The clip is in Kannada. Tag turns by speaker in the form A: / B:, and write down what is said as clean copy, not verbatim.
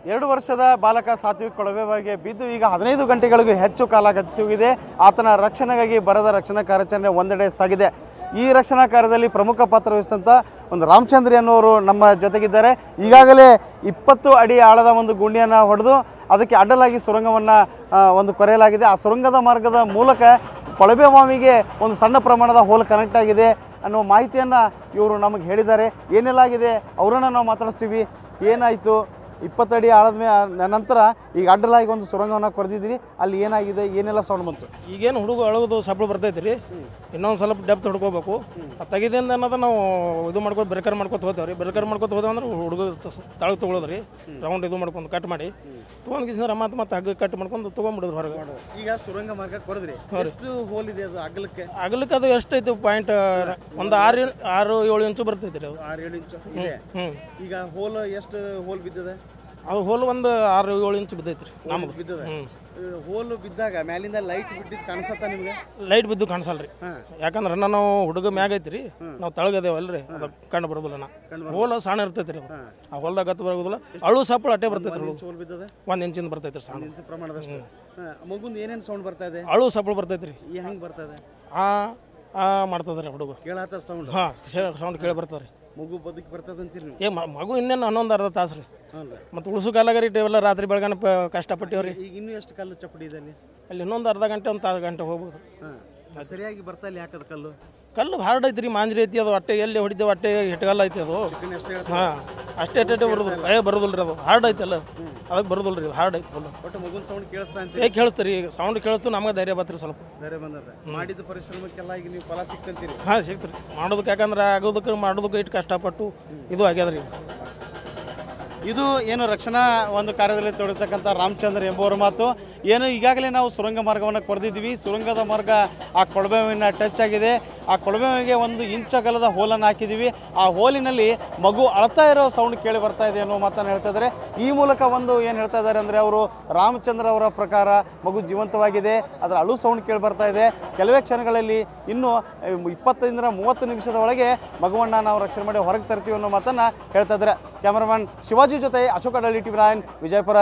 A: 2 ವರ್ಷದ ಬಾಲಕ ಸಾತ್ವಿಕ್ ಕೊಳವೆಬಾವಿಗೆ ಬಿದ್ದು ಈಗ 15 ಗಂಟೆಗಳಿಗೂ ಹೆಚ್ಚು ಕಾಲ ಗತಿಸಿ ಹೋಗಿದೆ. ಆತನ ರಕ್ಷಣೆಗಾಗಿ ಬರದ ರಕ್ಷಣಾ ಕಾರ್ಯಾಚರಣೆ ಒಂದೆಡೆ ಸಾಗಿದೆ. ಈ ರಕ್ಷಣಾ ಕಾರ್ಯದಲ್ಲಿ ಪ್ರಮುಖ ಪಾತ್ರ ವಹಿಸಿದಂಥ ಒಂದು ರಾಮಚಂದ್ರಿ ಅನ್ನೋರು ನಮ್ಮ ಜೊತೆಗಿದ್ದಾರೆ. ಈಗಾಗಲೇ 20 ಅಡಿ ಆಳದ ಒಂದು ಗುಂಡಿಯನ್ನು ಹೊಡೆದು ಅದಕ್ಕೆ ಅಡ್ಡಲಾಗಿ ಸುರಂಗವನ್ನು ಒಂದು ಕೊರೆಯಲಾಗಿದೆ. ಆ ಸುರಂಗದ ಮಾರ್ಗದ ಮೂಲಕ ಕೊಳವೆಬಾವಿಗೆ ಒಂದು ಸಣ್ಣ ಪ್ರಮಾಣದ ಹೋಲ್ ಕನೆಕ್ಟ್ ಆಗಿದೆ ಅನ್ನೋ ಮಾಹಿತಿಯನ್ನು ಇವರು ನಮಗೆ ಹೇಳಿದ್ದಾರೆ. ಏನೆಲ್ಲ ಆಗಿದೆ ಅವರನ್ನು ನಾವು ಮಾತಾಡಿಸ್ತೀವಿ. ಏನಾಯಿತು, 20 ಅಡಿ ಆಳದ ನಂತರ ಈಗ ಅಡ್ಡಲಾಗಿ ಒಂದು ಸುರಂಗವನ್ನು ಕೊರೆದಿದ್ದೀರಿ, ಅಲ್ಲಿ ಏನಾಗಿದೆ, ಏನೆಲ್ಲ ಸೌಂಡ್ ಬಂತು?
B: ಈಗೇನು ಹುಡುಗ ಅಳಗೋದು ಸಪ್ಪಳು ಬರ್ತೈತೆ ರೀ, ಇನ್ನೊಂದು ಸ್ವಲ್ಪ ಡೆಪ್ತ್ ಹುಡ್ಕೋಬೇಕು. ಅದು ತೆಗಿದಿಂದ ಅನ್ನೋದು ನಾವು ಇದು ಮಾಡ್ಕೊಂಡು ಬ್ರೇಕರ್ ಮಾಡ್ಕೊತ ಹೋದೇವೆ ರೀ. ಬ್ರೇಕರ್ ಮಾಡ್ಕೊತ ಹೋದೇವೆ ಅಂದ್ರೆ ಹುಡುಗ ತಳಗೆ ತೊಗೊಳೋದು ರೀ, ರೌಂಡ್ ಇದು ಮಾಡ್ಕೊಂಡು ಕಟ್ ಮಾಡಿ ತೊಗೊಂಡು ಮತ್ತೆ ಹಗ್ಗ ಕಟ್ ಮಾಡ್ಕೊಂಡು ತೊಗೊಂಡ್ಬಿಡೋದು ಹೊರಗೆ.
A: ಈಗ ಸುರಂಗ ಮಾರ್ಗ ಕೊರೆದ್ರಿ, ಎಷ್ಟು ಹೋಲ್ ಇದೆ ಅದು ಅಗಲಕ್ಕೆ?
B: ಅಗಲಕ್ಕೆ ಅದು ಎಷ್ಟೈತೆ ಪಾಯಿಂಟ್ ಒಂದು 6-7 ಇಂಚು ಬರ್ತೈತೆ ರೀ ಅದು.
A: 6-7 ಇಂಚು ಇದೆ. ಈಗ ಹೋಲ್ ಎಷ್ಟು ಹೋಲ್ ಬಿದ್ದದೆ?
B: ಅದು ಹೋಲ್ ಒಂದು 6-7 ಇಂಚು ಬಿದ್ದೈತೆ ರೀ ನಮ್ದು
A: ಬಿದ್ದದೆ. ಹೋಲ್ ಬಿದ್ದಾಗ ಮ್ಯಾಲಿಂದ ಲೈಟ್ ಬಿಟ್ಟಿದ್ದು ಕಾಣಿಸತ್ತಾ ನಿಮ್ಗೆ?
B: ಲೈಟ್ ಬಿದ್ದು ಕಾಣಿಸಲ್ಲ ರೀ, ಯಾಕಂದ್ರೆ ನಾವು ಹುಡುಗ ಮ್ಯಾಗ ಐತಿ ರೀ, ನಾವು ತಳಗದೇವಲ್ರಿ, ಅದು ಕಂಡು ಬರೋದಿಲ್ಲ. ಹೋಲ್ ಸಣ್ಣ ಇರ್ತೈತೆ ರೀ, ಅದು ಆ ಹೊಲ್ದಾಗ ಗತ್ತು ಬರೋದಿಲ್ಲ. ಅಳು ಸಪ್ಪಳು ಅಟ್ಟೆ ಬರ್ತೈತೆ ರೀ. 1 ಇಂಚಿಂದ ಬರ್ತೈತೆ ರೀ, ಸಣ್ಣ
A: ಪ್ರಮಾಣದಷ್ಟು. ಮಗುಂದ ಏನೇನು ಸೌಂಡ್ ಬರ್ತಾ ಇದೆ?
B: ಅಳು ಸಪ್ಪಳು ಬರ್ತೈತೆ ರೀ.
A: ಹೆಂಗೆ ಬರ್ತಾ ಇದೆ?
B: ಮಾಡ್ತದೆ ರೀ ಹುಡುಗ,
A: ಕೇಳತ್ತ ಸೌಂಡ್?
B: ಸೌಂಡ್ ಕೇಳಿ ಬರ್ತದೆ ರೀ.
A: ಮಗು ಬದುಕಿ ಬರ್ತದೆ ಅಂತೀರಿ?
B: ಮಗು ಇನ್ನೇನು 11-12 ತಾಸು ರೀ. ಮತ್ತು ಉಳಿಸು ಕಾಲಾಗ ರೀ ಇವೆಲ್ಲ ರಾತ್ರಿ ಬೆಳಗಾನ ಕಷ್ಟಪಟ್ಟಿವ್ರಿ.
A: ಈಗ ಇನ್ನೂ ಎಷ್ಟು ಕಲ್ಲು ಚಪ್ಪಡಿ ಇದೆ
B: ಅಲ್ಲಿ? ಇನ್ನೊಂದು ಅರ್ಧ ಗಂಟೆ 1 ಗಂಟೆ ಹೋಗ್ಬೋದು.
A: ಸರಿಯಾಗಿ ಬರ್ತಾ ಇಲ್ಲ, ಯಾಕದ
B: ಕಲ್ಲು ಹಾರ್ಡ್ ಐತಿ ರೀ, ಮಾಂಜ್ರಿ ಐತಿ ಅದು. ಅಟ್ಟೆ ಎಲ್ಲಿ ಹೊಡಿದ್ದೇವೆ ಅಟ್ಟೆ ಹಿಟ್ಗಲ್ಲ ಐತಿ ಅದು. ಅಷ್ಟೇ ಬರೋದಿಲ್ಲ ಬರೋದಿಲ್ಲ ರೀ, ಅದು ಹಾರ್ಡ್ ಐತಲ್ಲ, ಅದಕ್ಕೆ ಬರೋದಿಲ್ಲ ರೀ, ಹಾರ್ಡ್ ಐತಿ ಫುಲ್.
A: ಒಟ್ಟು ಮಗುನ ಸೌಂಡ್ ಕೇಳಿಸ್ತಾ ಅಂತ?
B: ಕೇಳಿಸ್ತೀರಿ, ಈಗ ಸೌಂಡ್ ಕೇಳಿಸ್ತು, ನಮ್ಗೆ ಧೈರ್ಯ ಬತ್ರಿ ಸ್ವಲ್ಪ.
A: ಧೈರ್ಯ ಬಂದದ. ಮಾಡಿದ ಪರಿಶ್ರಮಕ್ಕೆಲ್ಲ ಈಗ ನೀವು ಫಲ ಸಿಕ್ತಂತೀರಿ?
B: ಸಿಗ್ತೀರಿ. ಮಾಡೋದಕ್ಕೆ, ಯಾಕಂದ್ರೆ ಮಾಡೋದಕ್ಕೆ ಇಟ್ಟು ಕಷ್ಟಪಟ್ಟು ಇದು ಆಗ್ಯದ ರೀ.
A: ಇದು ಏನು ರಕ್ಷಣಾ ಒಂದು ಕಾರ್ಯದಲ್ಲಿ ತೊಡಗಿರ್ತಕ್ಕಂಥ ರಾಮಚಂದ್ರ ಎಂಬುವರ ಮಾತು. ಏನು ಈಗಾಗಲೇ ನಾವು ಸುರಂಗ ಮಾರ್ಗವನ್ನು ಕೊರೆದಿದ್ದೀವಿ. ಸುರಂಗದ ಮಾರ್ಗ ಆ ಕೊಳವೆಯನ್ನು ಟಚ್ ಆಗಿದೆ. ಆ ಕೊಳವೆಗೆ 1 ಇಂಚ್ ಅಗಲದ ಹೋಲನ್ನು ಹಾಕಿದ್ದೀವಿ. ಆ ಹೋಲಿನಲ್ಲಿ ಮಗು ಅಳ್ತಾ ಇರೋ ಸೌಂಡ್ ಕೇಳಿ ಬರ್ತಾ ಇದೆ ಅನ್ನೋ ಮಾತನ್ನು ಹೇಳ್ತಾ ಇದ್ದಾರೆ. ಈ ಮೂಲಕ ಒಂದು ಏನು ಹೇಳ್ತಾ ಇದ್ದಾರೆ ಅಂದರೆ, ಅವರು ರಾಮಚಂದ್ರ ಅವರ ಪ್ರಕಾರ ಮಗು ಜೀವಂತವಾಗಿದೆ, ಅದರ ಅಳು ಸೌಂಡ್ ಕೇಳಿ ಬರ್ತಾ ಇದೆ. ಕೆಲವೇ ಕ್ಷಣಗಳಲ್ಲಿ ಇನ್ನೂ 20-30 ನಿಮಿಷದ ಒಳಗೆ ಮಗುವನ್ನು ನಾವು ರಕ್ಷಣೆ ಮಾಡಿ ಹೊರಗೆ ತರ್ತೀವಿ ಅನ್ನೋ ಮಾತನ್ನು ಹೇಳ್ತಾ ಇದ್ದಾರೆ. ಕ್ಯಾಮರಾಮನ್ ಶಿವಾಜಿ ಜೊತೆ ಅಶೋಕ ಡಳ್ಳಿ, TV9 ವಿಜಯಪುರ.